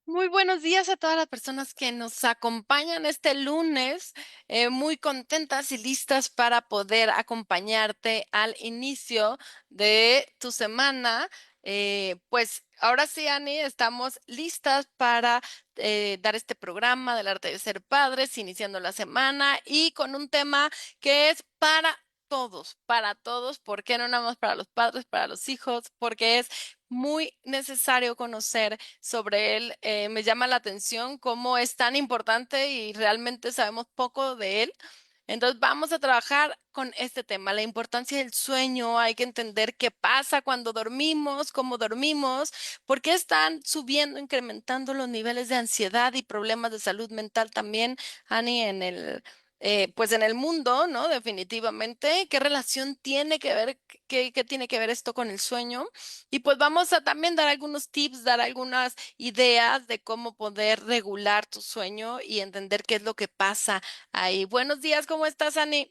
Muy buenos días a todas las personas que nos acompañan este lunes, muy contentas y listas para poder acompañarte al inicio de tu semana. Pues ahora sí, Ani, estamos listas para dar este programa del arte de ser padres, iniciando la semana y con un tema que es para todos, ¿por qué no nada más para los padres, para los hijos? Porque es muy necesario conocer sobre él. Me llama la atención cómo es tan importante y realmente sabemos poco de él. Entonces vamos a trabajar con este tema, la importancia del sueño. Hay que entender qué pasa cuando dormimos, cómo dormimos, por qué están subiendo, incrementando los niveles de ansiedad y problemas de salud mental también, Ani, pues en el mundo, ¿no? Definitivamente. ¿Qué relación tiene que ver, qué tiene que ver esto con el sueño? Y pues vamos a también dar algunos tips, dar algunas ideas de cómo poder regular tu sueño y entender qué es lo que pasa ahí. Buenos días, ¿cómo estás, Ani?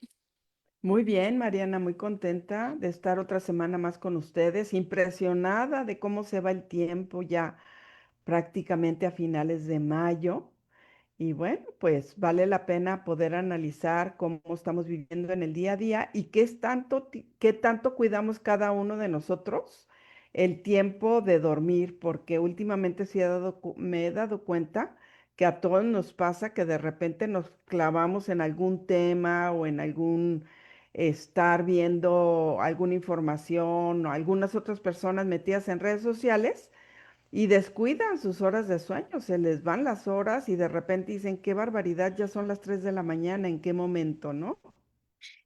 Muy bien, Mariana, muy contenta de estar otra semana más con ustedes, impresionada de cómo se va el tiempo ya prácticamente a finales de mayo. Y bueno, pues vale la pena poder analizar cómo estamos viviendo en el día a día y qué es tanto, qué tanto cuidamos cada uno de nosotros el tiempo de dormir, porque últimamente sí me he dado cuenta que a todos nos pasa que de repente nos clavamos en algún tema o en algún estar viendo alguna información o algunas otras personas metidas en redes sociales y descuidan sus horas de sueño, se les van las horas y de repente dicen, qué barbaridad, ya son las 3 de la mañana, ¿en qué momento, no?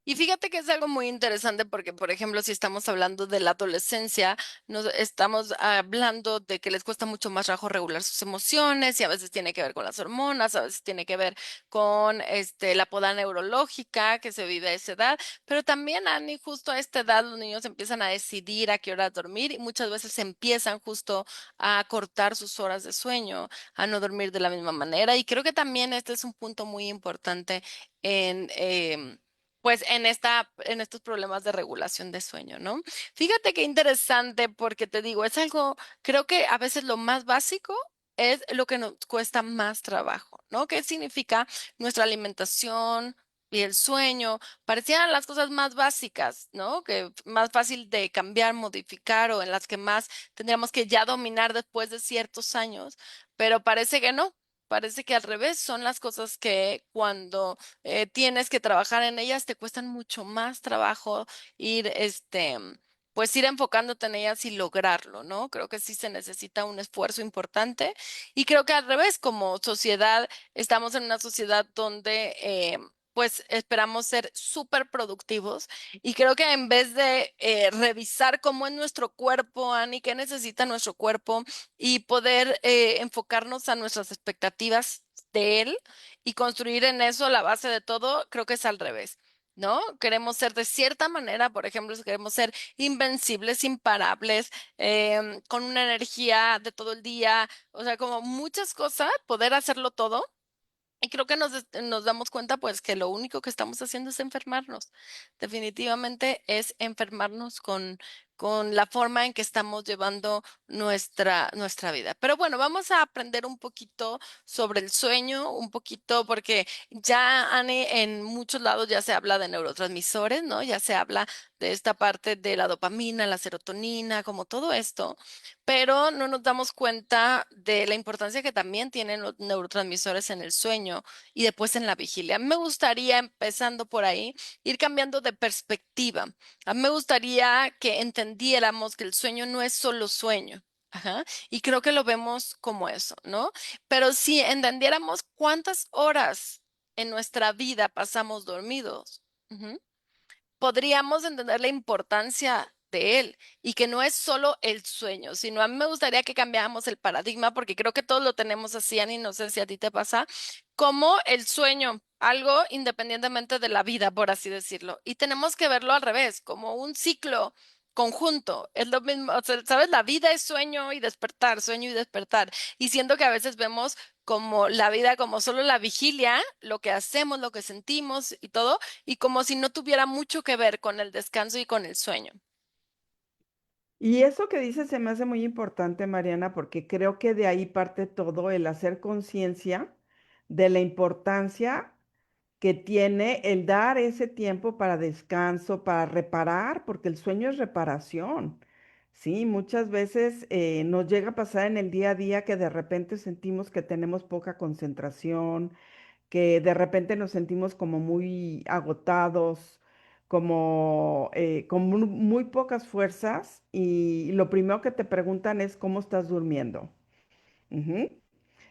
Y fíjate que es algo muy interesante porque, por ejemplo, si estamos hablando de la adolescencia, nos estamos hablando de que les cuesta mucho más trabajo regular sus emociones y a veces tiene que ver con las hormonas, a veces tiene que ver con la poda neurológica que se vive a esa edad, pero también, Ani, justo a esta edad los niños empiezan a decidir a qué hora dormir y muchas veces empiezan justo a cortar sus horas de sueño, a no dormir de la misma manera. Y creo que también este es un punto muy importante en pues en estos problemas de regulación de sueño, ¿no? Fíjate qué interesante porque te digo, es algo, creo que a veces lo más básico es lo que nos cuesta más trabajo, ¿no? ¿Qué significa nuestra alimentación y el sueño? Parecían las cosas más básicas, ¿no? Que más fácil de cambiar, modificar o en las que más tendríamos que ya dominar después de ciertos años, pero parece que no. Parece que al revés son las cosas que cuando tienes que trabajar en ellas, te cuestan mucho más trabajo ir, pues ir enfocándote en ellas y lograrlo, ¿no? Creo que sí se necesita un esfuerzo importante y creo que al revés, como sociedad, estamos en una sociedad donde pues esperamos ser súper productivos y creo que en vez de revisar cómo es nuestro cuerpo, Ani, qué necesita nuestro cuerpo y poder enfocarnos a nuestras expectativas de él, y construir en eso la base de todo, creo que es al revés, ¿no? Queremos ser de cierta manera, por ejemplo, si queremos ser invencibles, imparables, con una energía de todo el día, o sea, como muchas cosas, poder hacerlo todo. Y creo que nos damos cuenta, pues, que lo único que estamos haciendo es enfermarnos. Definitivamente es enfermarnos con la forma en que estamos llevando nuestra vida. Pero bueno, vamos a aprender un poquito sobre el sueño, un poquito, porque ya, Anne, en muchos lados ya se habla de neurotransmisores, ¿no? Ya se habla de esta parte de la dopamina, la serotonina, como todo esto, pero no nos damos cuenta de la importancia que también tienen los neurotransmisores en el sueño y después en la vigilia. A mí me gustaría, empezando por ahí, ir cambiando de perspectiva. A mí me gustaría que entendiéramos que el sueño no es solo sueño. Ajá, y creo que lo vemos como eso, ¿no? Pero si entendiéramos cuántas horas en nuestra vida pasamos dormidos, ujú, podríamos entender la importancia de él y que no es solo el sueño, sino a mí me gustaría que cambiáramos el paradigma porque creo que todos lo tenemos así, Ani, no sé si a ti te pasa, como el sueño, algo independientemente de la vida, por así decirlo. Y tenemos que verlo al revés, como un ciclo conjunto. Es lo mismo, o sea, ¿sabes? La vida es sueño y despertar. Y siento que a veces vemos como la vida como solo la vigilia, lo que hacemos, lo que sentimos y todo y como si no tuviera mucho que ver con el descanso y con el sueño. Y eso que dices se me hace muy importante, Mariana, porque creo que de ahí parte todo el hacer conciencia de la importancia que tiene el dar ese tiempo para descanso, para reparar, porque el sueño es reparación. Sí, muchas veces nos llega a pasar en el día a día que de repente sentimos que tenemos poca concentración, que de repente nos sentimos como muy agotados, como con muy pocas fuerzas y lo primero que te preguntan es cómo estás durmiendo. Ujú.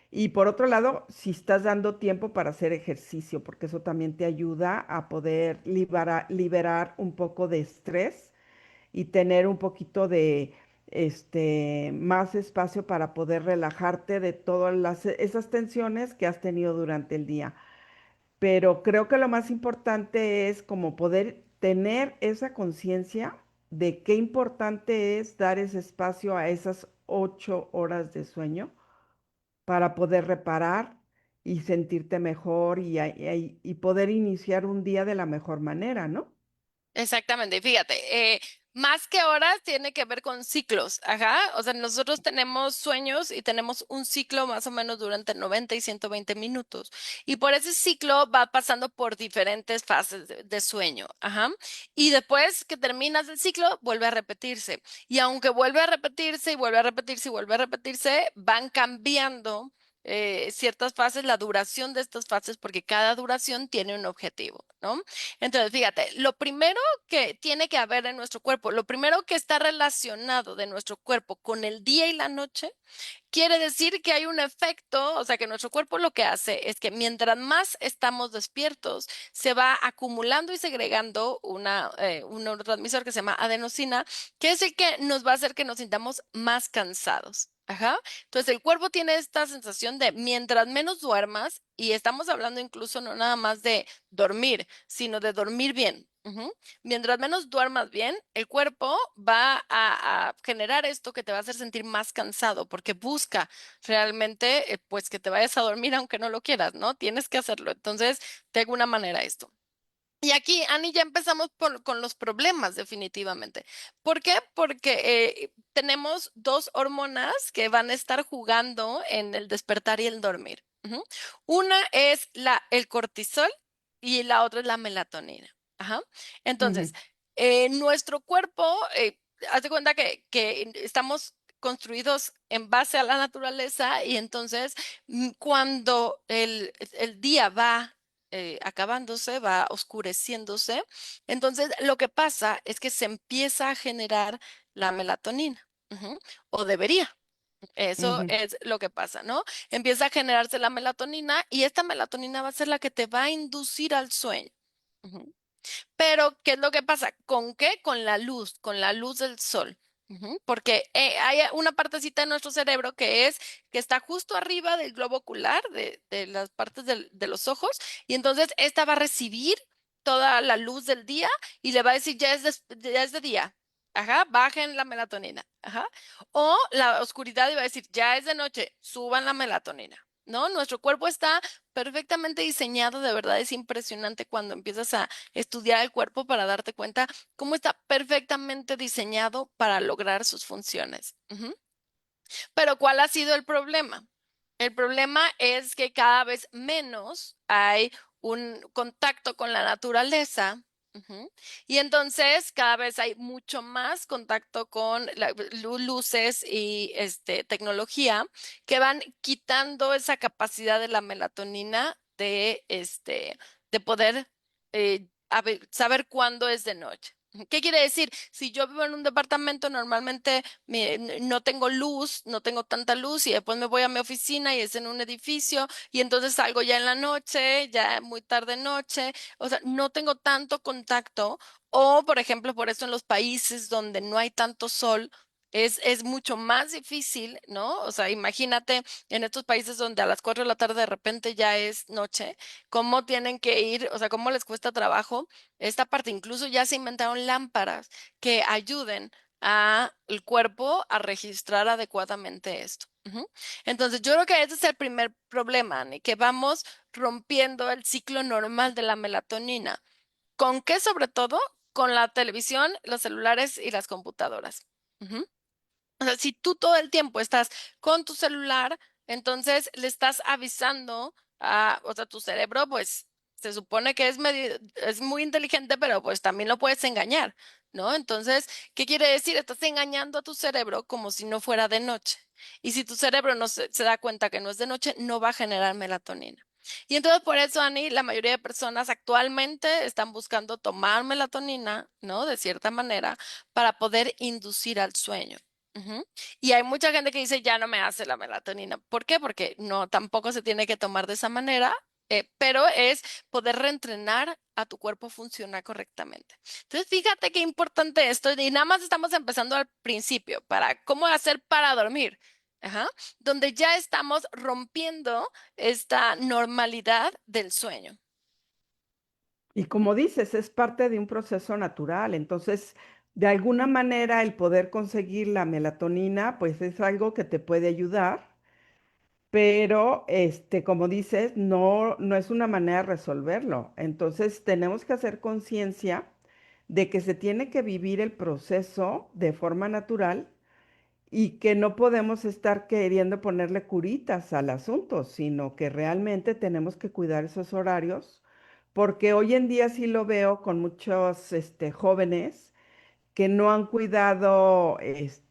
Y por otro lado, si estás dando tiempo para hacer ejercicio, porque eso también te ayuda a poder liberar un poco de estrés y tener un poquito de más espacio para poder relajarte de todas esas tensiones que has tenido durante el día. Pero creo que lo más importante es como poder tener esa conciencia de qué importante es dar ese espacio a esas 8 horas de sueño para poder reparar y sentirte mejor y poder iniciar un día de la mejor manera, ¿no? Exactamente, y fíjate, más que horas tiene que ver con ciclos, ajá, o sea, nosotros tenemos sueños y tenemos un ciclo más o menos durante 90 y 120 minutos, y por ese ciclo va pasando por diferentes fases de sueño, ajá, y después que terminas el ciclo vuelve a repetirse, y aunque vuelve a repetirse y vuelve a repetirse y vuelve a repetirse, van cambiando. Ciertas fases, la duración de estas fases, porque cada duración tiene un objetivo, ¿no? Entonces, fíjate, lo primero que tiene que haber en nuestro cuerpo, lo primero que está relacionado de nuestro cuerpo con el día y la noche, quiere decir que hay un efecto, o sea, que nuestro cuerpo lo que hace es que mientras más estamos despiertos, se va acumulando y segregando un neurotransmisor que se llama adenosina, que es el que nos va a hacer que nos sintamos más cansados. Ajá. Entonces el cuerpo tiene esta sensación de mientras menos duermas, y estamos hablando incluso no nada más de dormir, sino de dormir bien. Ujú. Mientras menos duermas bien, el cuerpo va a generar esto que te va a hacer sentir más cansado, porque busca realmente, pues que te vayas a dormir aunque no lo quieras, ¿no? Tienes que hacerlo. Entonces, de alguna manera esto. Y aquí, Ani, ya empezamos con los problemas, definitivamente. ¿Por qué? Porque tenemos dos hormonas que van a estar jugando en el despertar y el dormir. Ujú. Una es el cortisol y la otra es la melatonina. Ajá. Entonces, Ujú, nuestro cuerpo, haz de cuenta que estamos construidos en base a la naturaleza, y entonces cuando el día va acabándose, va oscureciéndose. Entonces, lo que pasa es que se empieza a generar la melatonina, ujú, o debería. Eso ujú, es lo que pasa, ¿no? Empieza a generarse la melatonina, y esta melatonina va a ser la que te va a inducir al sueño. Ujú. Pero, ¿qué es lo que pasa? ¿Con qué? Con la luz del sol. Ujú. Porque hay una partecita de nuestro cerebro que está justo arriba del globo ocular, de las partes de los ojos, y entonces esta va a recibir toda la luz del día y le va a decir, ya es de día. Ajá, bajen la melatonina. Ajá. O la oscuridad y va a decir, ya es de noche, suban la melatonina. ¿No? Nuestro cuerpo está perfectamente diseñado, de verdad es impresionante cuando empiezas a estudiar el cuerpo para darte cuenta cómo está perfectamente diseñado para lograr sus funciones. Ujú. Pero ¿cuál ha sido el problema? El problema es que cada vez menos hay un contacto con la naturaleza. Ujú. Y entonces cada vez hay mucho más contacto con luces y tecnología que van quitando esa capacidad de la melatonina de poder saber cuándo es de noche. ¿Qué quiere decir? Si yo vivo en un departamento, normalmente no tengo luz, no tengo tanta luz, y después me voy a mi oficina y es en un edificio, y entonces salgo ya en la noche, ya muy tarde noche, o sea, no tengo tanto contacto. O, por ejemplo, por eso en los países donde no hay tanto sol, es mucho más difícil, ¿no? O sea, imagínate en estos países donde a las 4 de la tarde de repente ya es noche, cómo tienen que ir, o sea, cómo les cuesta trabajo esta parte. Incluso ya se inventaron lámparas que ayuden a el cuerpo a registrar adecuadamente esto. Ujú. Entonces, yo creo que ese es el primer problema, Ani, que vamos rompiendo el ciclo normal de la melatonina. ¿Con qué sobre todo? Con la televisión, los celulares y las computadoras. Ujú. O sea, si tú todo el tiempo estás con tu celular, entonces le estás avisando a, o sea, tu cerebro, pues se supone que es medio, es muy inteligente, pero pues también lo puedes engañar, ¿no? Entonces, ¿qué quiere decir? Estás engañando a tu cerebro como si no fuera de noche. Y si tu cerebro no se da cuenta que no es de noche, no va a generar melatonina. Y entonces por eso, Ani, la mayoría de personas actualmente están buscando tomar melatonina, ¿no? De cierta manera, para poder inducir al sueño. Ujú. Y hay mucha gente que dice, ya no me hace la melatonina. ¿Por qué? Porque no, tampoco se tiene que tomar de esa manera, pero es poder reentrenar a tu cuerpo a funcionar correctamente. Entonces, fíjate qué importante esto, y nada más estamos empezando al principio, para cómo hacer para dormir. Ajá. Donde ya estamos rompiendo esta normalidad del sueño. Y como dices, es parte de un proceso natural. Entonces, de alguna manera, el poder conseguir la melatonina, pues es algo que te puede ayudar, pero como dices, no es una manera de resolverlo. Entonces, tenemos que hacer conciencia de que se tiene que vivir el proceso de forma natural y que no podemos estar queriendo ponerle curitas al asunto, sino que realmente tenemos que cuidar esos horarios, porque hoy en día sí lo veo con muchos jóvenes que no han cuidado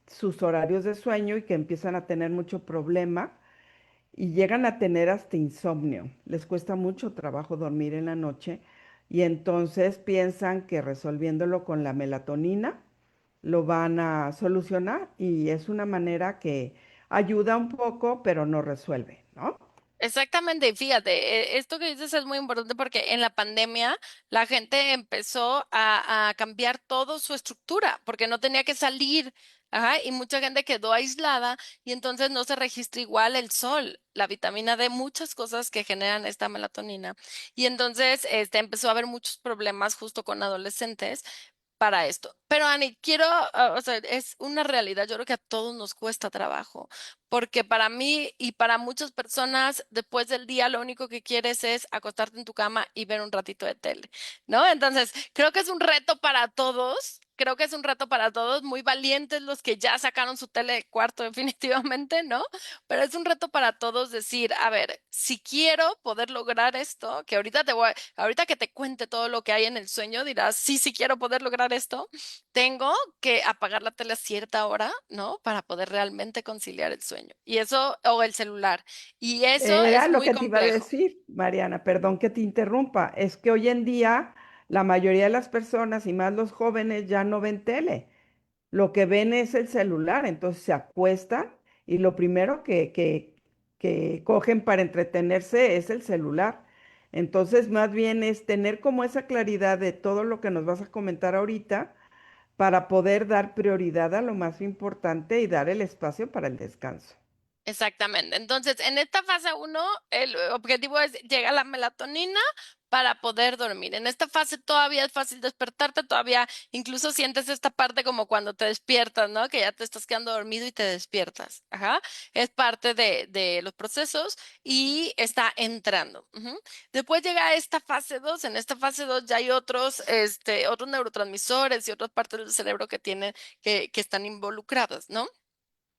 sus horarios de sueño y que empiezan a tener mucho problema y llegan a tener hasta insomnio. Les cuesta mucho trabajo dormir en la noche y entonces piensan que resolviéndolo con la melatonina lo van a solucionar y es una manera que ayuda un poco, pero no resuelve, ¿no? Exactamente, y fíjate, esto que dices es muy importante porque en la pandemia la gente empezó a cambiar toda su estructura porque no tenía que salir, ajá, y mucha gente quedó aislada y entonces no se registra igual el sol, la vitamina D, muchas cosas que generan esta melatonina. Y entonces empezó a haber muchos problemas justo con adolescentes para esto. Pero Ani, quiero, o sea, es una realidad, yo creo que a todos nos cuesta trabajo, porque para mí y para muchas personas, después del día lo único que quieres es acostarte en tu cama y ver un ratito de tele, ¿no? Entonces, creo que es un reto para todos. Creo que es un reto para todos, muy valientes los que ya sacaron su tele de cuarto definitivamente, ¿no? Pero es un reto para todos decir, a ver, si quiero poder lograr esto, que ahorita que te cuente todo lo que hay en el sueño, dirás, sí, sí quiero poder lograr esto, tengo que apagar la tele a cierta hora, ¿no? Para poder realmente conciliar el sueño. Y eso, o el celular. Y eso Era es lo muy que te iba a complejo. decir, Mariana, perdón que te interrumpa, es que hoy en día la mayoría de las personas y más los jóvenes ya no ven tele. Lo que ven es el celular, entonces se acuestan y lo primero que cogen para entretenerse es el celular. Entonces, más bien es tener como esa claridad de todo lo que nos vas a comentar ahorita para poder dar prioridad a lo más importante y dar el espacio para el descanso. Exactamente. Entonces, en esta fase uno, el objetivo es llegar a la melatonina para poder dormir. En esta fase todavía es fácil despertarte, todavía incluso sientes esta parte como cuando te despiertas, ¿no? Que ya te estás quedando dormido y te despiertas. Ajá. Es parte de los procesos y está entrando. Ujú. Después llega esta fase 2. En esta fase 2 ya hay otros neurotransmisores y otras partes del cerebro que tienen, que están involucradas, ¿no?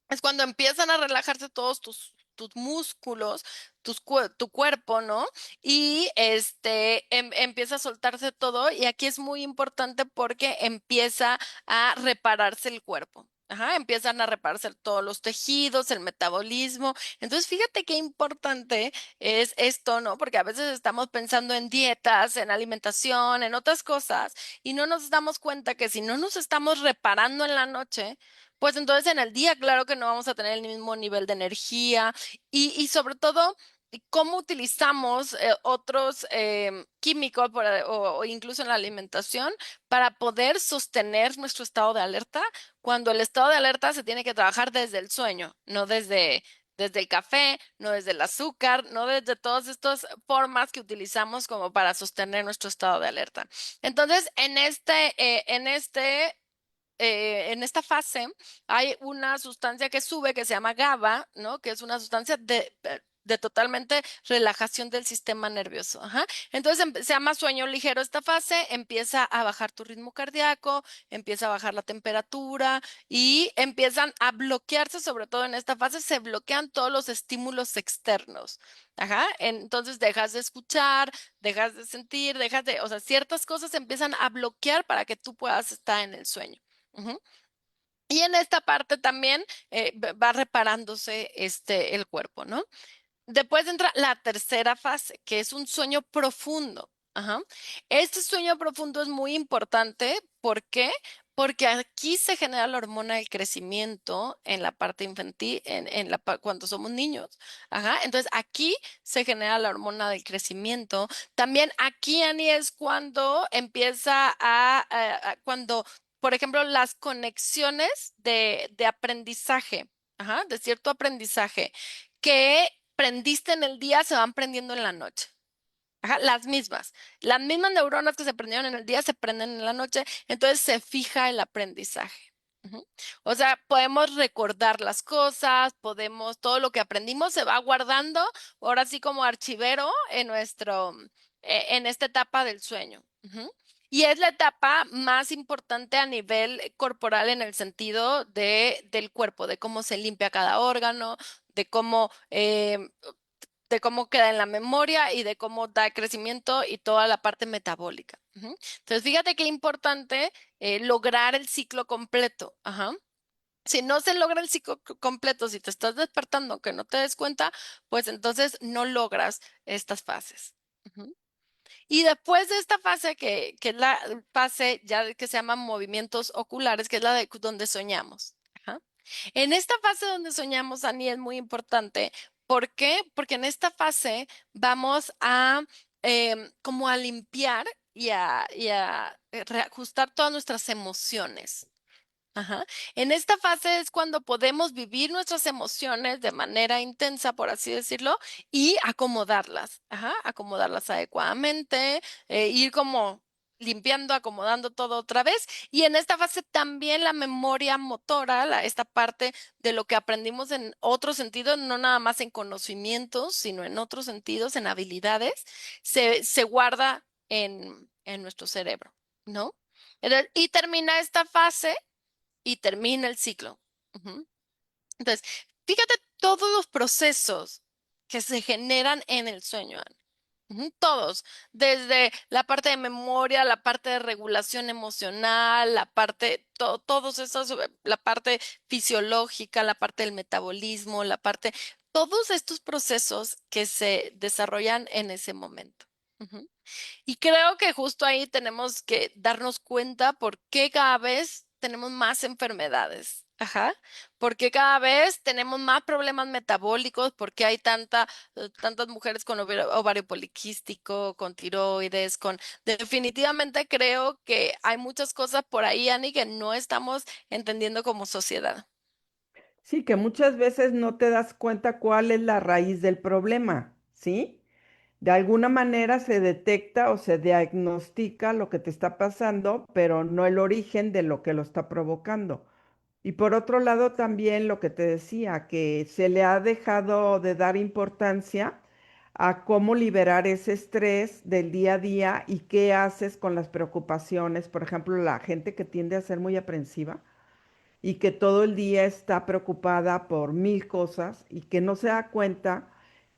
Es cuando empiezan a relajarse todos tus músculos, tu cuerpo, ¿no? Y empieza a soltarse todo y aquí es muy importante porque empieza a repararse el cuerpo. Ajá, empiezan a repararse todos los tejidos, el metabolismo. Entonces, fíjate qué importante es esto, ¿no? Porque a veces estamos pensando en dietas, en alimentación, en otras cosas, y no nos damos cuenta que si no nos estamos reparando en la noche, pues entonces en el día, claro que no vamos a tener el mismo nivel de energía y sobre todo, cómo utilizamos otros químicos o incluso en la alimentación para poder sostener nuestro estado de alerta cuando el estado de alerta se tiene que trabajar desde el sueño, no desde el café, no desde el azúcar, no desde todas estas formas que utilizamos como para sostener nuestro estado de alerta. Entonces, en esta fase hay una sustancia que sube que se llama GABA, ¿no? Que es una sustancia de totalmente relajación del sistema nervioso. Ajá. Entonces se llama sueño ligero esta fase, empieza a bajar tu ritmo cardíaco, empieza a bajar la temperatura y empiezan a bloquearse, sobre todo en esta fase, se bloquean todos los estímulos externos. Ajá. Entonces dejas de escuchar, dejas de sentir, o sea, ciertas cosas se empiezan a bloquear para que tú puedas estar en el sueño. Ujú. Y en esta parte también va reparándose el cuerpo, ¿no? Después entra la tercera fase, que es un sueño profundo. Ajá. Este sueño profundo es muy importante. ¿Por qué? Porque aquí se genera la hormona del crecimiento en la parte infantil, cuando somos niños. Ajá. Entonces aquí se genera la hormona del crecimiento. También aquí, Ani, es cuando empieza cuando, por ejemplo, las conexiones de aprendizaje, ajá, de cierto aprendizaje que prendiste en el día se van prendiendo en la noche. Ajá, las mismas neuronas que se prendieron en el día se prenden en la noche, entonces se fija el aprendizaje. Ujú. O sea, podemos recordar las cosas, todo lo que aprendimos se va guardando, ahora sí como archivero en esta etapa del sueño. Ujú. Y es la etapa más importante a nivel corporal en el sentido del cuerpo, de cómo se limpia cada órgano, de cómo de cómo queda en la memoria y de cómo da crecimiento y toda la parte metabólica. Ujú. Entonces, fíjate qué importante lograr el ciclo completo. Ajá. Si no se logra el ciclo completo, si te estás despertando que no te des cuenta, pues entonces no logras estas fases. Ujú. Y después de esta fase, que es la fase ya que se llama movimientos oculares, que es la de donde soñamos. Ajá. En esta fase donde soñamos, Ani, es muy importante. ¿Por qué? Porque en esta fase vamos a como a limpiar y a reajustar todas nuestras emociones. Ajá. En esta fase es cuando podemos vivir nuestras emociones de manera intensa, por así decirlo, y acomodarlas, ajá, acomodarlas adecuadamente, ir como limpiando, acomodando todo otra vez. Y en esta fase también la memoria motora, esta parte de lo que aprendimos en otros sentidos, no nada más en conocimientos, sino en otros sentidos, en habilidades, se guarda en nuestro cerebro, ¿no? Y termina esta fase y termina el ciclo. Ujú. Entonces, fíjate todos los procesos que se generan en el sueño, Ana. Ujú. Todos, desde la parte de memoria, la parte de regulación emocional, todos esos, la parte fisiológica, la parte del metabolismo, todos estos procesos que se desarrollan en ese momento. Ujú. Y creo que justo ahí tenemos que darnos cuenta por qué cada vez tenemos más enfermedades. Ajá. ¿Por qué cada vez tenemos más problemas metabólicos? ¿Por qué hay tantas mujeres con ovario poliquístico, con tiroides, Definitivamente creo que hay muchas cosas por ahí, Ani, que no estamos entendiendo como sociedad. Sí, que muchas veces no te das cuenta cuál es la raíz del problema, ¿sí? De alguna manera se detecta o se diagnostica lo que te está pasando, pero no el origen de lo que lo está provocando. Y por otro lado, también lo que te decía, que se le ha dejado de dar importancia a cómo liberar ese estrés del día a día y qué haces con las preocupaciones. Por ejemplo, la gente que tiende a ser muy aprensiva y que todo el día está preocupada por mil cosas y que no se da cuenta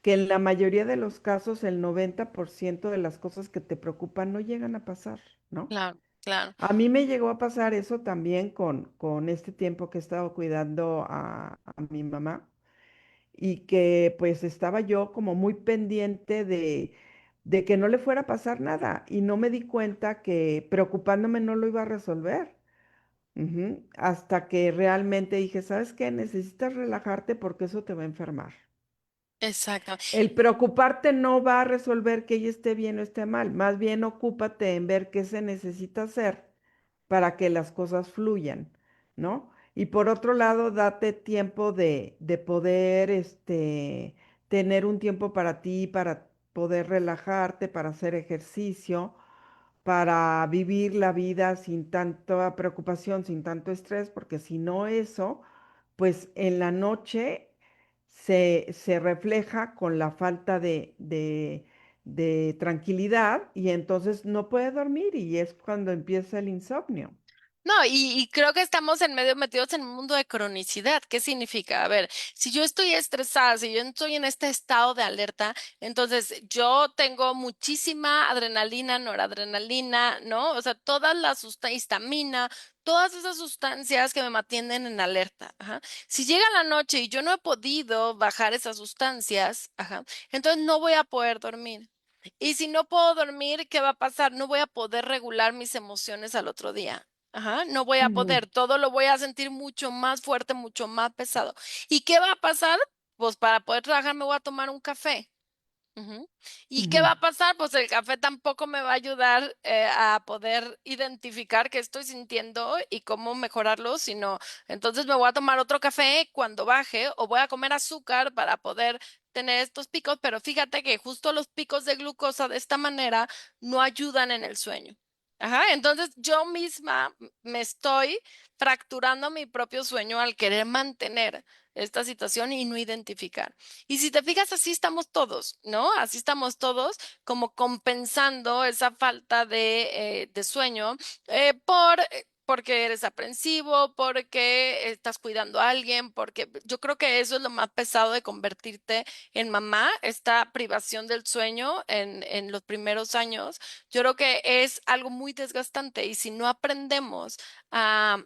que en la mayoría de los casos el 90% de las cosas que te preocupan no llegan a pasar, ¿no? Claro, claro, A mí me llegó a pasar eso también con este tiempo que he estado cuidando a mi mamá y que pues estaba yo como muy pendiente de que no le fuera a pasar nada y no me di cuenta que preocupándome no lo iba a resolver. Ujú. Hasta que realmente dije, ¿sabes qué? Necesitas relajarte porque eso te va a enfermar. exacto, El preocuparte no va a resolver que ella esté bien o esté mal, más bien ocúpate en ver qué se necesita hacer para que las cosas fluyan, ¿no? Y por otro lado, date tiempo de poder, tener un tiempo para ti, para poder relajarte, para hacer ejercicio, para vivir la vida sin tanta preocupación, sin tanto estrés, porque si no eso, pues en la noche se refleja con la falta de tranquilidad y entonces no puede dormir y es cuando empieza el insomnio. No, y creo que estamos en medio metidos en un mundo de cronicidad. ¿Qué significa? A ver, si yo estoy estresada, si yo estoy en este estado de alerta, entonces yo tengo muchísima adrenalina, noradrenalina, ¿no? O sea, todas las sustancias, histamina, todas esas sustancias que me mantienen en alerta. Ajá. Si llega la noche y yo no he podido bajar esas sustancias, ajá, entonces no voy a poder dormir. Y si no puedo dormir, ¿qué va a pasar? No voy a poder regular mis emociones al otro día. Ajá, no voy a Ujú, poder, todo lo voy a sentir mucho más fuerte, mucho más pesado. ¿Y qué va a pasar? Pues para poder trabajar me voy a tomar un café. Ujú. ¿Y qué ujú, va a pasar? Pues el café tampoco me va a ayudar a poder identificar qué estoy sintiendo y cómo mejorarlo, sino entonces me voy a tomar otro café cuando baje o voy a comer azúcar para poder tener estos picos, pero fíjate que justo los picos de glucosa de esta manera no ayudan en el sueño. Ajá, entonces yo misma me estoy fracturando mi propio sueño al querer mantener esta situación y no identificar. Y si te fijas, así estamos todos, ¿no? Así estamos todos como compensando esa falta de sueño porque eres aprensivo, porque estás cuidando a alguien, porque yo creo que eso es lo más pesado de convertirte en mamá, esta privación del sueño en los primeros años. Yo creo que es algo muy desgastante y si no aprendemos a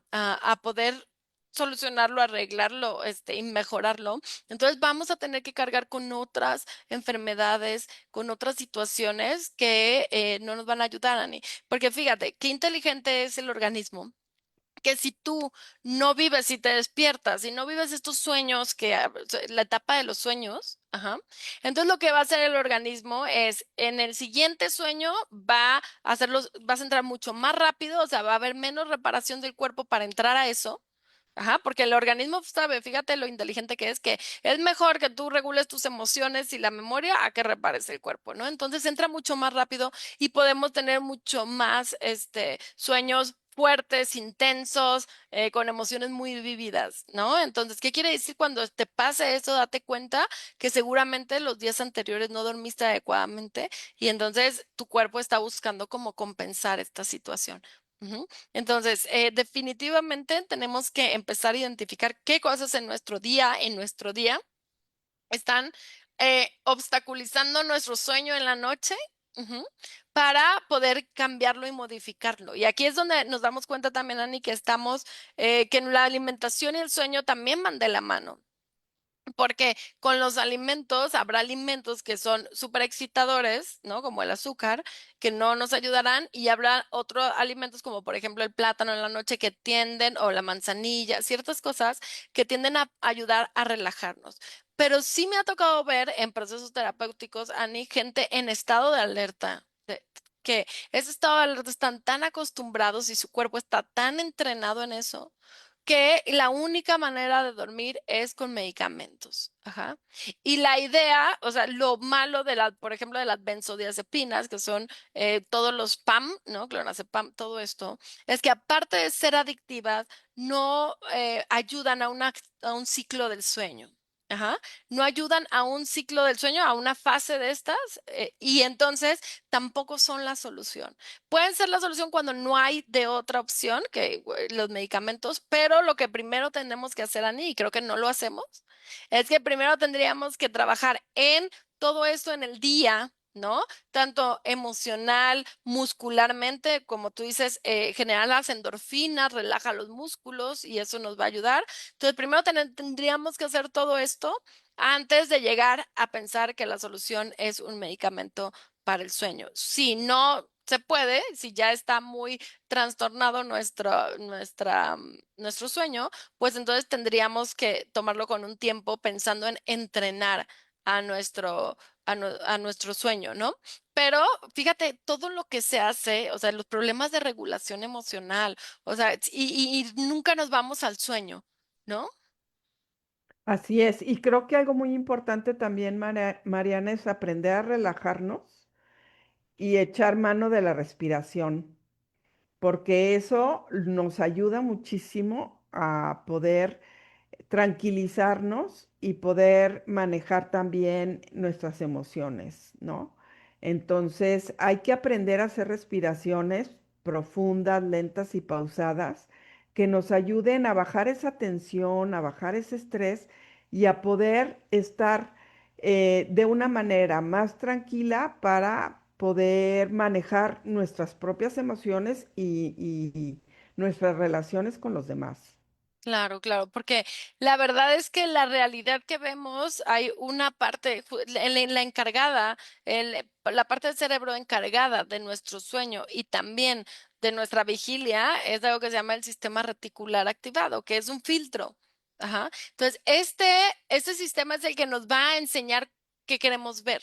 poder solucionarlo, arreglarlo, y mejorarlo, entonces vamos a tener que cargar con otras enfermedades, con otras situaciones que no nos van a ayudar, Ani. Porque fíjate, qué inteligente es el organismo que si tú no vives y te despiertas y no vives estos sueños la etapa de los sueños, ajá, entonces lo que va a hacer el organismo es en el siguiente sueño va a hacerlos, vas a entrar mucho más rápido, o sea, va a haber menos reparación del cuerpo para entrar a eso. Ajá, porque el organismo sabe, fíjate lo inteligente que es mejor que tú regules tus emociones y la memoria a que repares el cuerpo, ¿no? Entonces entra mucho más rápido y podemos tener mucho más, sueños fuertes, intensos, con emociones muy vividas, ¿no? Entonces, ¿qué quiere decir cuando te pase eso? Date cuenta que seguramente los días anteriores no dormiste adecuadamente y entonces tu cuerpo está buscando cómo compensar esta situación. Ujú. Entonces, definitivamente tenemos que empezar a identificar qué cosas en nuestro día, están obstaculizando nuestro sueño en la noche, ujú, para poder cambiarlo y modificarlo. Y aquí es donde nos damos cuenta también, Ani, que que la alimentación y el sueño también van de la mano. Porque con los alimentos habrá alimentos que son súper excitadores, ¿no? Como el azúcar, que no nos ayudarán, y habrá otros alimentos como por ejemplo el plátano en la noche que tienden, o la manzanilla, ciertas cosas que tienden a ayudar a relajarnos. Pero sí me ha tocado ver en procesos terapéuticos, Ani, gente en estado de alerta. Que ese estado de alerta están tan acostumbrados y su cuerpo está tan entrenado en eso que la única manera de dormir es con medicamentos. Ajá. Y la idea, o sea, lo malo por ejemplo, de las benzodiazepinas, que son todos los PAM, ¿no? Clonazepam, todo esto, es que aparte de ser adictivas, no ayudan a un ciclo del sueño. Ajá. No ayudan a un ciclo del sueño, a una fase de estas, y entonces tampoco son la solución. Pueden ser la solución cuando no hay de otra opción que los medicamentos, pero lo que primero tenemos que hacer, Ani, y creo que no lo hacemos, es que primero tendríamos que trabajar en todo esto en el día, ¿no? Tanto emocional, muscularmente, como tú dices, generar las endorfinas, relaja los músculos y eso nos va a ayudar. Entonces, primero tendríamos que hacer todo esto antes de llegar a pensar que la solución es un medicamento para el sueño. Si no se puede, si ya está muy trastornado nuestro sueño, pues entonces tendríamos que tomarlo con un tiempo pensando en entrenar a a nuestro sueño, ¿no? Pero fíjate, todo lo que se hace, o sea, los problemas de regulación emocional, o sea, y nunca nos vamos al sueño, ¿no? así es. Y creo que algo muy importante también, Mariana, es aprender a relajarnos y echar mano de la respiración, porque eso nos ayuda muchísimo a poder tranquilizarnos y poder manejar también nuestras emociones, ¿no? Entonces hay que aprender a hacer respiraciones profundas, lentas y pausadas que nos ayuden a bajar esa tensión, a bajar ese estrés y a poder estar de una manera más tranquila para poder manejar nuestras propias emociones y nuestras relaciones con los demás. Claro, claro, porque la verdad es que la realidad que vemos, hay una parte, la encargada, la parte del cerebro encargada de nuestro sueño y también de nuestra vigilia, es algo que se llama el sistema reticular activado, que es un filtro. Ajá. Entonces, este sistema es el que nos va a enseñar qué queremos ver.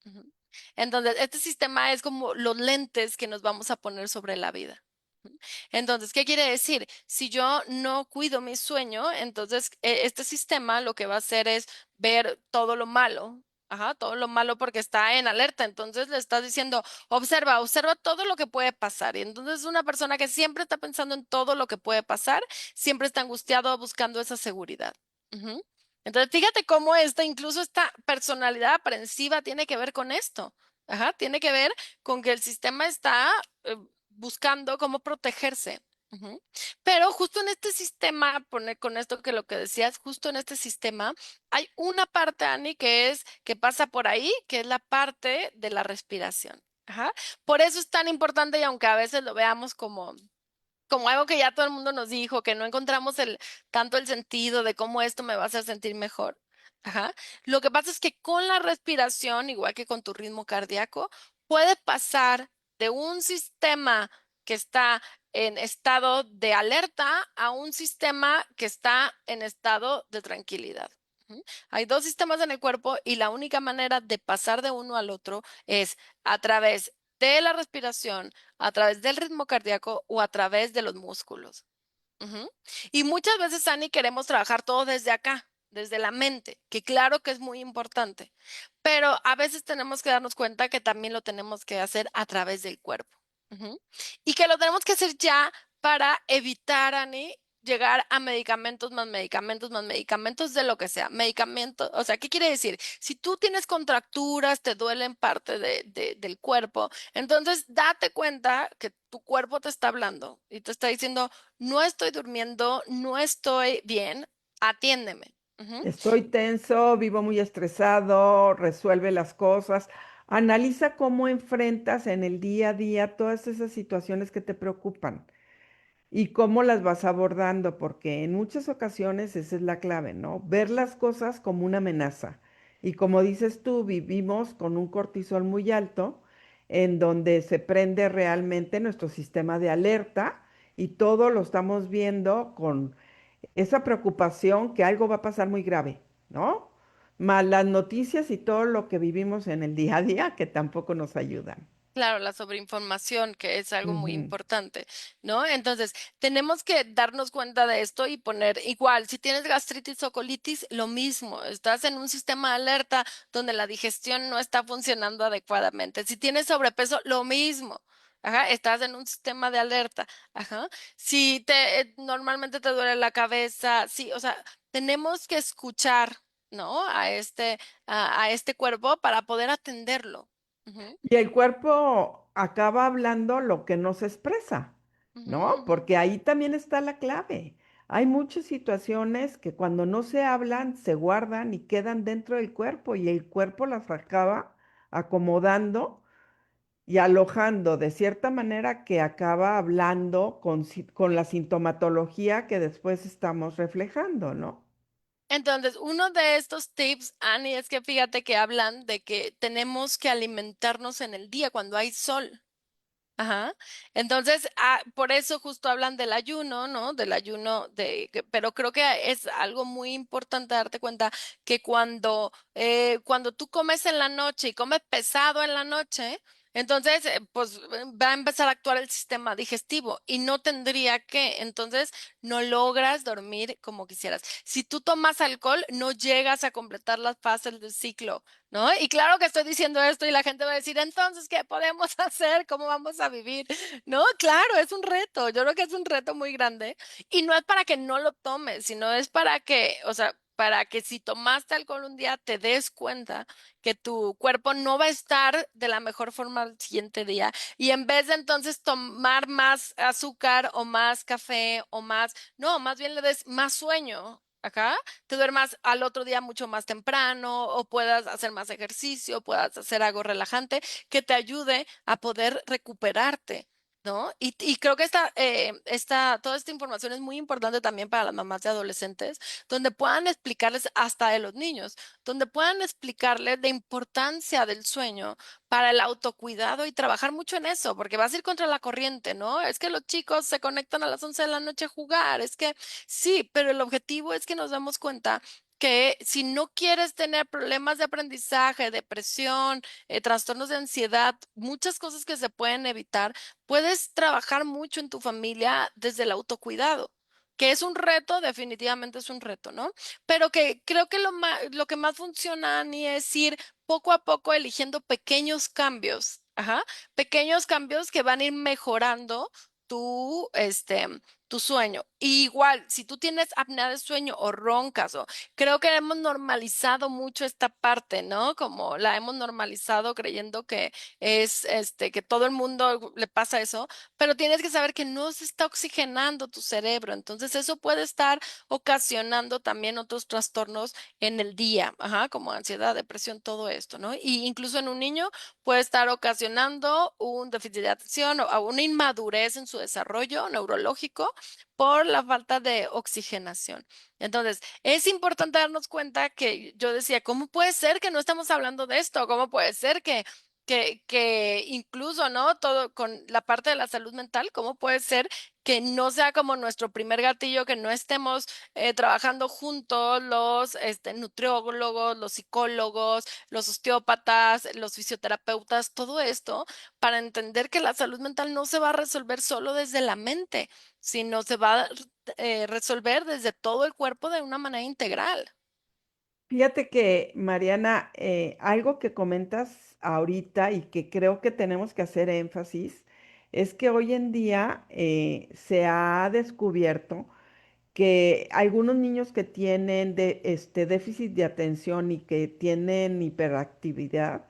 Ujú. Entonces, este sistema es como los lentes que nos vamos a poner sobre la vida. Ujú. Entonces, ¿qué quiere decir? Si yo no cuido mi sueño, entonces este sistema lo que va a hacer es ver todo lo malo. Ajá, todo lo malo porque está en alerta. Entonces le estás diciendo, observa, observa todo lo que puede pasar. Y entonces una persona que siempre está pensando en todo lo que puede pasar, siempre está angustiado buscando esa seguridad. Ujú. Entonces, fíjate cómo incluso esta personalidad aprensiva tiene que ver con esto. Ajá, tiene que ver con que el sistema está buscando cómo protegerse. Ujú. Pero justo en este sistema, poner con esto que lo que decías, justo en este sistema, hay una parte, Ani, que pasa por ahí, que es la parte de la respiración. Ajá. Por eso es tan importante y aunque a veces lo veamos como algo que ya todo el mundo nos dijo, que no encontramos tanto el sentido de cómo esto me va a hacer sentir mejor. Ajá. Lo que pasa es que con la respiración, igual que con tu ritmo cardíaco, puede pasar de un sistema que está en estado de alerta a un sistema que está en estado de tranquilidad. Ujú. Hay dos sistemas en el cuerpo y la única manera de pasar de uno al otro es a través de la respiración, a través del ritmo cardíaco o a través de los músculos. Ujú. Y muchas veces, Ani, queremos trabajar todo desde acá, desde la mente, que claro que es muy importante, pero a veces tenemos que darnos cuenta que también lo tenemos que hacer a través del cuerpo. Ujú. Y que lo tenemos que hacer ya para evitar, Ani, llegar a medicamentos más medicamentos más medicamentos de lo que sea. Medicamentos, o sea, ¿qué quiere decir? Si tú tienes contracturas, te duelen parte del cuerpo, entonces date cuenta que tu cuerpo te está hablando y te está diciendo, no estoy durmiendo, no estoy bien, atiéndeme. Ujú. Estoy tenso, vivo muy estresado, resuelve las cosas. Analiza cómo enfrentas en el día a día todas esas situaciones que te preocupan y cómo las vas abordando, porque en muchas ocasiones esa es la clave, ¿no? Ver las cosas como una amenaza. Y como dices tú, vivimos con un cortisol muy alto, en donde se prende realmente nuestro sistema de alerta y todo lo estamos viendo con esa preocupación que algo va a pasar muy grave, ¿no? Más las noticias y todo lo que vivimos en el día a día que tampoco nos ayudan. Claro, la sobreinformación, que es algo muy Ujú. importante, ¿no? Entonces, tenemos que darnos cuenta de esto y poner igual, si tienes gastritis o colitis, lo mismo, estás en un sistema de alerta donde la digestión no está funcionando adecuadamente. Si tienes sobrepeso, lo mismo. Ajá, estás en un sistema de alerta. Ajá. Si normalmente te duele la cabeza, sí, o sea, tenemos que escuchar, ¿no? A este cuerpo para poder atenderlo. Ujú. Y el cuerpo acaba hablando lo que no se expresa, Ujú, ¿no? ujú. Porque ahí también está la clave. Hay muchas situaciones que cuando no se hablan, se guardan y quedan dentro del cuerpo y el cuerpo las acaba acomodando y alojando de cierta manera que acaba hablando con la sintomatología que después estamos reflejando, ¿no? Entonces, uno de estos tips, Annie, es que fíjate que hablan de que tenemos que alimentarnos en el día cuando hay sol. Ajá. Entonces, por eso justo hablan del ayuno, ¿no? Del ayuno pero creo que es algo muy importante darte cuenta que cuando tú comes en la noche y comes pesado en la noche, Entonces, pues va a empezar a actuar el sistema digestivo y no tendría que, entonces no logras dormir como quisieras. Si tú tomas alcohol, no llegas a completar las fases del ciclo, ¿no? Y claro que estoy diciendo esto y la gente va a decir, entonces, ¿qué podemos hacer? ¿Cómo vamos a vivir? No, claro, es un reto. Yo creo que es un reto muy grande y no es para que no lo tomes, sino es para que, o sea, para que si tomaste alcohol un día te des cuenta que tu cuerpo no va a estar de la mejor forma al siguiente día y en vez de entonces tomar más azúcar o más café o más, no, más bien le des más sueño. Acá te duermas al otro día mucho más temprano o puedas hacer más ejercicio, puedas hacer algo relajante que te ayude a poder recuperarte. ¿No? Y creo que toda esta información es muy importante también para las mamás de adolescentes, donde puedan explicarles hasta de los niños donde puedan explicarles la importancia del sueño para el autocuidado y trabajar mucho en eso, porque vas a ir contra la corriente, ¿no? Es que los chicos se conectan a las 11 de la noche a jugar, es que sí, pero el objetivo es que nos damos cuenta que si no quieres tener problemas de aprendizaje, depresión, trastornos de ansiedad, muchas cosas que se pueden evitar, puedes trabajar mucho en tu familia desde el autocuidado, que es un reto, definitivamente es un reto, ¿no? Pero que creo que lo que más funciona, Ani, es ir poco a poco eligiendo pequeños cambios, ajá, pequeños cambios que van a ir mejorando tu, este, tu sueño. Y igual, si tú tienes apnea de sueño o roncas, o creo que hemos normalizado mucho esta parte, ¿no? Como la hemos normalizado creyendo que es, que todo el mundo le pasa eso, pero tienes que saber que no se está oxigenando tu cerebro, entonces eso puede estar ocasionando también otros trastornos en el día, ajá, como ansiedad, depresión, todo esto, ¿no? Y incluso en un niño puede estar ocasionando un déficit de atención o una inmadurez en su desarrollo neurológico por la falta de oxigenación. Entonces, es importante darnos cuenta que yo decía, ¿cómo puede ser que no estamos hablando de esto? ¿Cómo puede ser que incluso, ¿no? Todo con la parte de la salud mental, ¿cómo puede ser que no sea como nuestro primer gatillo, que no estemos trabajando juntos los nutriólogos, los psicólogos, los osteópatas, los fisioterapeutas, todo esto, para entender que la salud mental no se va a resolver solo desde la mente, sino se va a resolver desde todo el cuerpo de una manera integral? Fíjate que, Mariana, algo que comentas ahorita y que creo que tenemos que hacer énfasis es que hoy en día se ha descubierto que algunos niños que tienen déficit de atención y que tienen hiperactividad,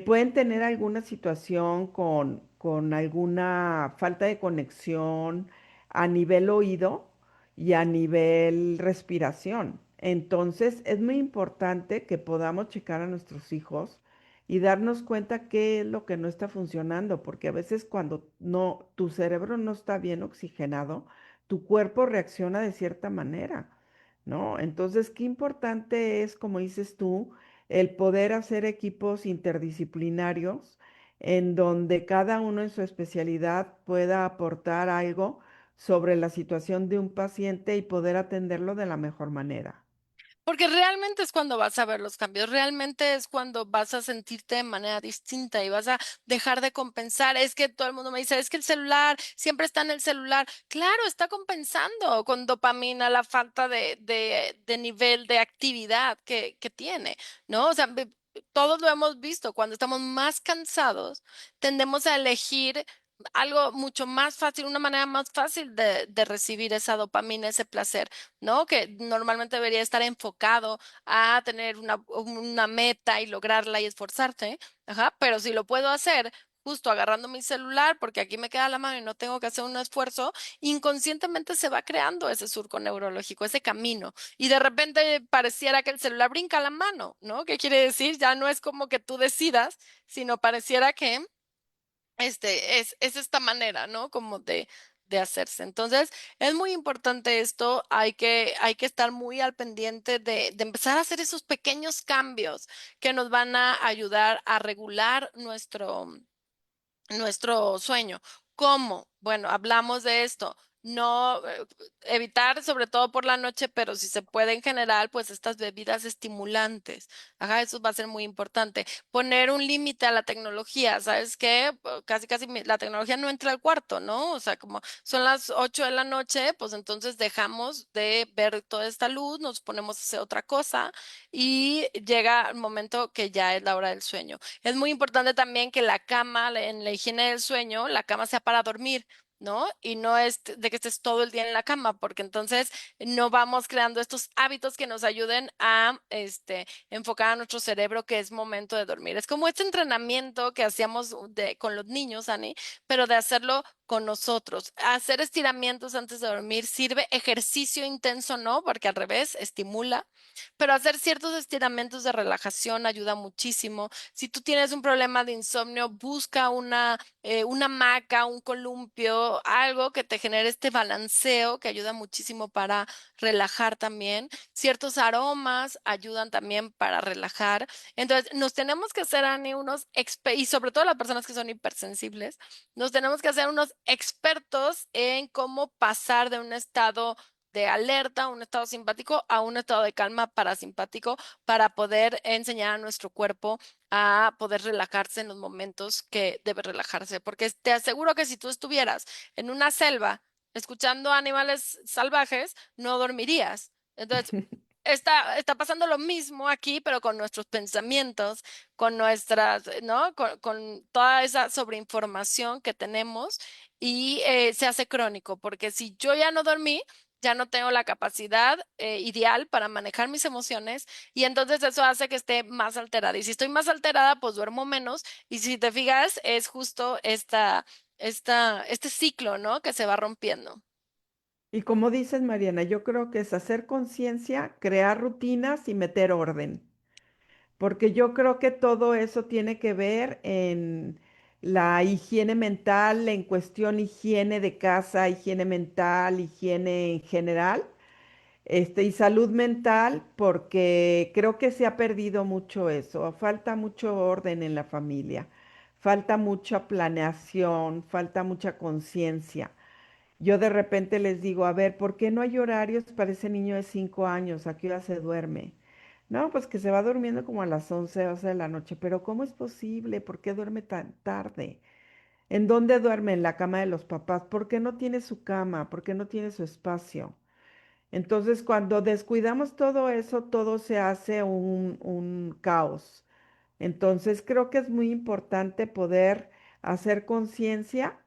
pueden tener alguna situación con alguna falta de conexión a nivel oído y a nivel respiración. Entonces, es muy importante que podamos checar a nuestros hijos y darnos cuenta qué es lo que no está funcionando, porque a veces cuando no, tu cerebro no está bien oxigenado, tu cuerpo reacciona de cierta manera, ¿no? Entonces, qué importante es, como dices tú, el poder hacer equipos interdisciplinarios en donde cada uno en su especialidad pueda aportar algo sobre la situación de un paciente y poder atenderlo de la mejor manera. Porque realmente es cuando vas a ver los cambios, realmente es cuando vas a sentirte de manera distinta y vas a dejar de compensar. Es que todo el mundo me dice, es que el celular siempre está en el celular. Claro, está compensando con dopamina la falta de nivel de actividad que tiene, ¿no? O sea, todos lo hemos visto, cuando estamos más cansados, tendemos a elegir algo mucho más fácil, una manera más fácil de recibir esa dopamina, ese placer. ¿No? Que normalmente debería estar enfocado a tener una meta y lograrla y esforzarte, ajá, pero si lo puedo hacer justo agarrando mi celular, porque aquí me queda la mano y no tengo que hacer un esfuerzo, inconscientemente se va creando ese surco neurológico, ese camino, y de repente pareciera que el celular brinca a la mano, ¿no? ¿Qué quiere decir? Ya no es como que tú decidas, sino pareciera que es esta manera, ¿no? Como de hacerse. Entonces, es muy importante esto, hay que estar muy al pendiente de empezar a hacer esos pequeños cambios que nos van a ayudar a regular nuestro sueño. ¿Cómo? Bueno, hablamos de esto. no evitar sobre todo por la noche, pero si se puede en general, pues estas bebidas estimulantes. Ajá, eso va a ser muy importante. Poner un límite a la tecnología, ¿sabes qué? Casi casi la tecnología no entra al cuarto, ¿no? O sea, como son las 8 de la noche, pues entonces dejamos de ver toda esta luz, nos ponemos a hacer otra cosa y llega el momento que ya es la hora del sueño. Es muy importante también que la cama, en la higiene del sueño, la cama sea para dormir. ¿No? Y no es de que estés todo el día en la cama, porque entonces no vamos creando estos hábitos que nos ayuden a enfocar a nuestro cerebro que es momento de dormir. Es como este entrenamiento que hacíamos con los niños, Ani, pero de hacerlo con nosotros. Hacer estiramientos antes de dormir sirve, ejercicio intenso, ¿no? Porque al revés, estimula, pero hacer ciertos estiramientos de relajación ayuda muchísimo. Si tú tienes un problema de insomnio, busca una hamaca, un columpio, algo que te genere este balanceo que ayuda muchísimo para relajar también. Ciertos aromas ayudan también para relajar. Entonces, nos tenemos que hacer, Ani, y sobre todo las personas que son hipersensibles, nos tenemos que hacer unos expertos en cómo pasar de un estado de alerta, un estado simpático, a un estado de calma parasimpático para poder enseñar a nuestro cuerpo a poder relajarse en los momentos que debe relajarse. Porque te aseguro que si tú estuvieras en una selva escuchando animales salvajes, no dormirías. Entonces, está pasando lo mismo aquí, pero con nuestros pensamientos, con nuestras, ¿no? Con toda esa sobreinformación que tenemos y se hace crónico, porque si yo ya no dormí, ya no tengo la capacidad ideal para manejar mis emociones y entonces eso hace que esté más alterada. Y si estoy más alterada, pues duermo menos. Y si te fijas, es justo este ciclo, ¿no? Que se va rompiendo. Y como dices, Mariana, yo creo que es hacer conciencia, crear rutinas y meter orden, porque yo creo que todo eso tiene que ver en la higiene mental, en cuestión higiene de casa, higiene mental, higiene en general, y salud mental, porque creo que se ha perdido mucho eso. Falta mucho orden en la familia, falta mucha planeación, falta mucha conciencia. Yo de repente les digo, a ver, ¿por qué no hay horarios para ese niño de 5 años? ¿A qué hora se duerme? No, pues que se va durmiendo como a las 11 12 de la noche, pero ¿cómo es posible? ¿Por qué duerme tan tarde? ¿En dónde duerme? En la cama de los papás. ¿Por qué no tiene su cama? ¿Por qué no tiene su espacio? Entonces, cuando descuidamos todo eso, todo se hace un caos. Entonces, creo que es muy importante poder hacer conciencia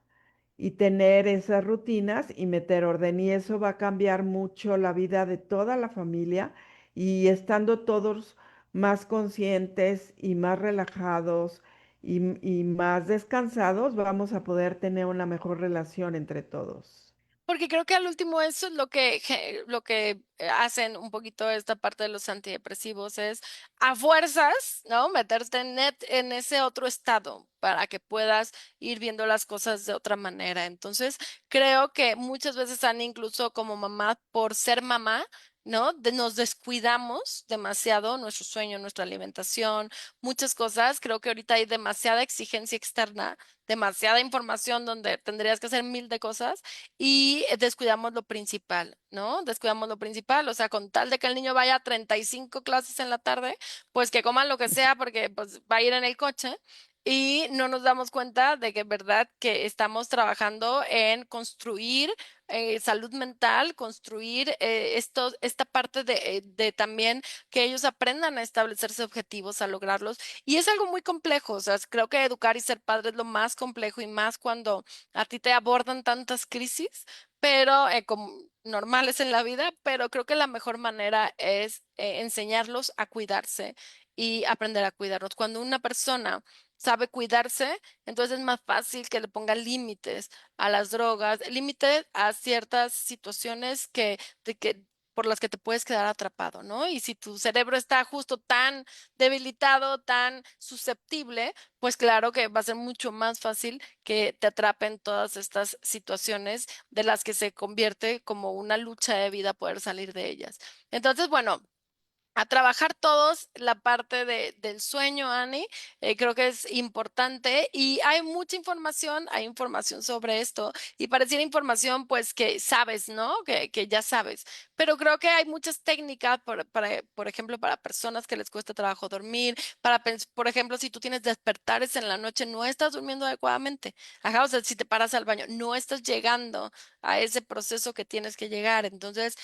y tener esas rutinas y meter orden. Y eso va a cambiar mucho la vida de toda la familia y estando todos más conscientes y más relajados y más descansados, vamos a poder tener una mejor relación entre todos. Porque creo que al último eso es lo que hacen un poquito esta parte de los antidepresivos es a fuerzas, ¿no? Meterte en ese otro estado para que puedas ir viendo las cosas de otra manera. Entonces, creo que muchas veces han incluso como mamá, por ser mamá, ¿no? Nos descuidamos demasiado nuestro sueño, nuestra alimentación, muchas cosas. Creo que ahorita hay demasiada exigencia externa, demasiada información donde tendrías que hacer mil de cosas y descuidamos lo principal, ¿no? Descuidamos lo principal, o sea, con tal de que el niño vaya a 35 clases en la tarde, pues que coman lo que sea porque pues va a ir en el coche y no nos damos cuenta de que es verdad que estamos trabajando en construir salud mental, construir esta parte de también que ellos aprendan a establecerse objetivos, a lograrlos. Y es algo muy complejo, o sea, creo que educar y ser padre es lo más complejo y más cuando a ti te abordan tantas crisis, pero como normales en la vida, pero creo que la mejor manera es enseñarlos a cuidarse y aprender a cuidarnos. Cuando una persona sabe cuidarse, entonces es más fácil que le ponga límites a las drogas, límites a ciertas situaciones por las que te puedes quedar atrapado, ¿no? Y si tu cerebro está justo tan debilitado, tan susceptible, pues claro que va a ser mucho más fácil que te atrapen todas estas situaciones de las que se convierte como una lucha de vida poder salir de ellas. Entonces, bueno. a trabajar todos la parte del sueño, Annie. Creo que es importante y hay información sobre esto y pareciera información pues que sabes, ¿no? Que ya sabes, pero creo que hay muchas técnicas por ejemplo, para personas que les cuesta trabajo dormir, por ejemplo, si tú tienes despertares en la noche, no estás durmiendo adecuadamente. Ajá, o sea, si te paras al baño, no estás llegando a ese proceso que tienes que llegar. Entonces,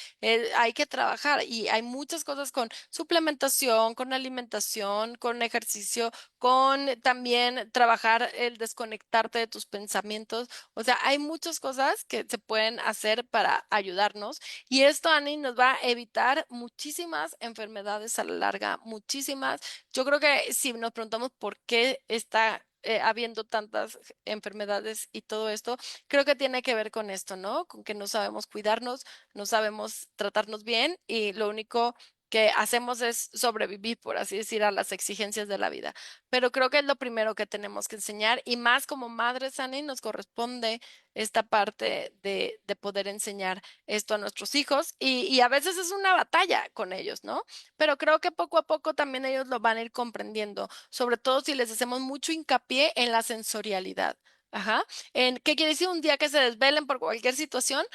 hay que trabajar y hay muchas cosas con suplementación, con alimentación, con ejercicio, con también trabajar el desconectarte de tus pensamientos. O sea, hay muchas cosas que se pueden hacer para ayudarnos y esto, Ani, nos va a evitar muchísimas enfermedades a la larga, muchísimas. Yo creo que si nos preguntamos por qué está habiendo tantas enfermedades y todo esto, creo que tiene que ver con esto, ¿no? Con que no sabemos cuidarnos, no sabemos tratarnos bien y lo único que hacemos es sobrevivir, por así decir, a las exigencias de la vida. Pero creo que es lo primero que tenemos que enseñar y más como madres, Ani, nos corresponde esta parte de poder enseñar esto a nuestros hijos y a veces es una batalla con ellos, ¿no? Pero creo que poco a poco también ellos lo van a ir comprendiendo, sobre todo si les hacemos mucho hincapié en la sensorialidad. Ajá. ¿Qué quiere decir? Un día que se desvelen por cualquier situación,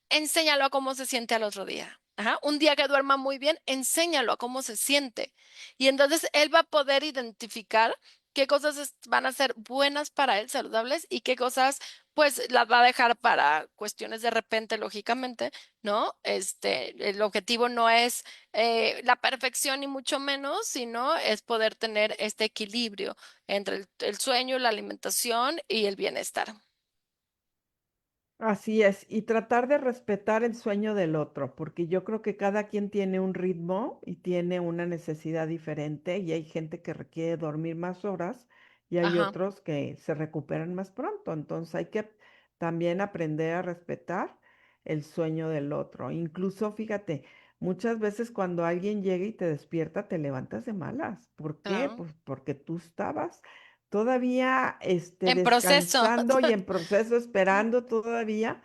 enséñalo a cómo se siente al otro día. Ajá. Un día que duerma muy bien, enséñalo a cómo se siente. Y entonces él va a poder identificar qué cosas van a ser buenas para él, saludables, y qué cosas, pues, las va a dejar para cuestiones de repente, lógicamente, ¿no? El objetivo no es la perfección ni mucho menos, sino es poder tener este equilibrio entre el sueño, la alimentación y el bienestar. Así es, y tratar de respetar el sueño del otro, porque yo creo que cada quien tiene un ritmo y tiene una necesidad diferente, y hay gente que requiere dormir más horas y hay Ajá. otros que se recuperan más pronto. Entonces hay que también aprender a respetar el sueño del otro. Incluso, fíjate, muchas veces cuando alguien llega y te despierta, te levantas de malas. ¿Por qué? Claro. Pues porque tú estabas todavía En proceso. descansando y en proceso, esperando todavía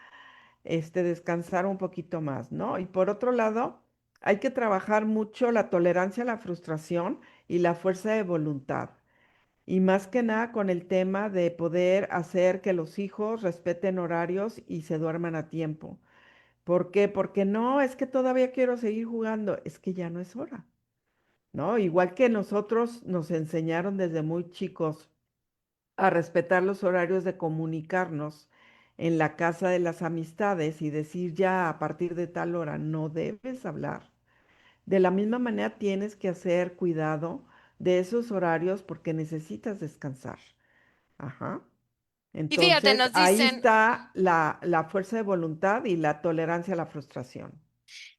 descansar un poquito más, ¿no? Y por otro lado, hay que trabajar mucho la tolerancia a la frustración y la fuerza de voluntad. Y más que nada con el tema de poder hacer que los hijos respeten horarios y se duerman a tiempo. ¿Por qué? Porque no, es que todavía quiero seguir jugando, es que ya no es hora, ¿no? Igual que nosotros nos enseñaron desde muy chicos a respetar los horarios de comunicarnos en la casa de las amistades y decir ya a partir de tal hora no debes hablar. De la misma manera tienes que hacer cuidado de esos horarios porque necesitas descansar. Ajá. Y fíjate, Entonces, nos ahí dicen, está la fuerza de voluntad y la tolerancia a la frustración.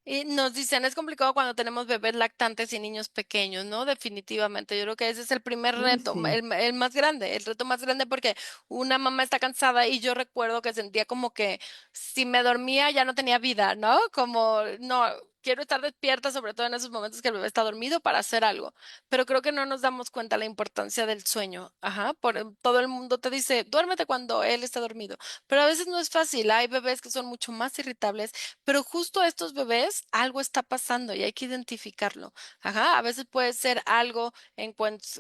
es complicado cuando tenemos bebés lactantes y niños pequeños, ¿no? Definitivamente. Yo creo que ese es el primer Uy, reto, sí. el más grande, el reto más grande porque una mamá está cansada y yo recuerdo que sentía como que si me dormía ya no tenía vida, ¿no? Como, no, quiero estar despierta, sobre todo en esos momentos que el bebé está dormido para hacer algo. Pero creo que no nos damos cuenta la importancia del sueño. Ajá, todo el mundo te dice, duérmete cuando él está dormido. Pero a veces no es fácil. Hay bebés que son mucho más irritables, pero justo a estos bebés algo está pasando y hay que identificarlo. Ajá, a veces puede ser algo en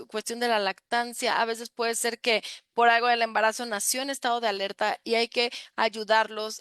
cuestión de la lactancia, a veces puede ser que por algo del embarazo nació en estado de alerta y hay que ayudarlos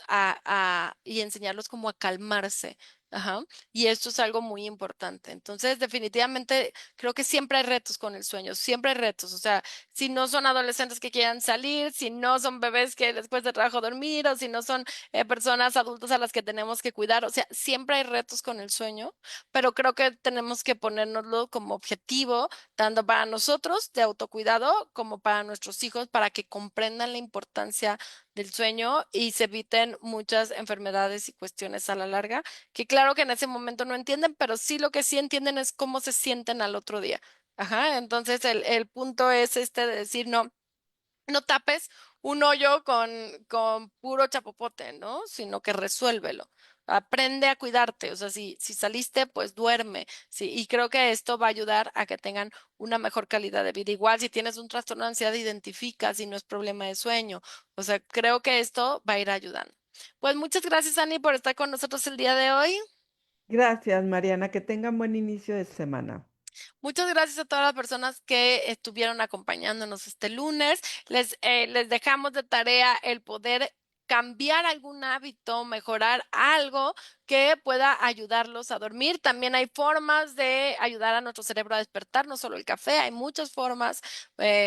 y enseñarlos como a calmarse. Ajá, y esto es algo muy importante. Entonces, definitivamente, creo que siempre hay retos con el sueño, siempre hay retos. O sea, si no son adolescentes que quieran salir, si no son bebés que después de trabajo dormir, o si no son personas adultas a las que tenemos que cuidar. O sea, siempre hay retos con el sueño, pero creo que tenemos que ponérnoslo como objetivo, tanto para nosotros de autocuidado como para nuestros hijos, para que comprendan la importancia del sueño y se eviten muchas enfermedades y cuestiones a la larga, que claro que en ese momento no entienden, pero sí lo que sí entienden es cómo se sienten al otro día. Ajá, entonces el punto es este de decir, no. No tapes un hoyo con puro chapopote, ¿no? Sino que resuélvelo. Aprende a cuidarte. O sea, si saliste, pues duerme. Sí, y creo que esto va a ayudar a que tengan una mejor calidad de vida. Igual si tienes un trastorno de ansiedad, identifica si no es problema de sueño. O sea, creo que esto va a ir ayudando. Pues muchas gracias, Ani, por estar con nosotros el día de hoy. Gracias, Mariana. Que tengan buen inicio de semana. Muchas gracias a todas las personas que estuvieron acompañándonos este lunes. Les dejamos de tarea el poder cambiar algún hábito, mejorar algo que pueda ayudarlos a dormir. También hay formas de ayudar a nuestro cerebro a despertar, no solo el café, hay muchas formas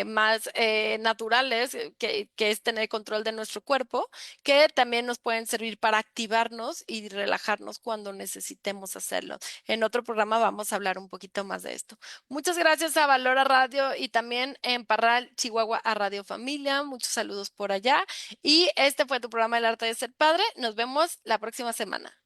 más naturales que es tener control de nuestro cuerpo, que también nos pueden servir para activarnos y relajarnos cuando necesitemos hacerlo. En otro programa vamos a hablar un poquito más de esto. Muchas gracias a Valora Radio y también en Parral, Chihuahua, a Radio Familia. Muchos saludos por allá. Y este fue tu programa El Arte de Ser Padre. Nos vemos la próxima semana.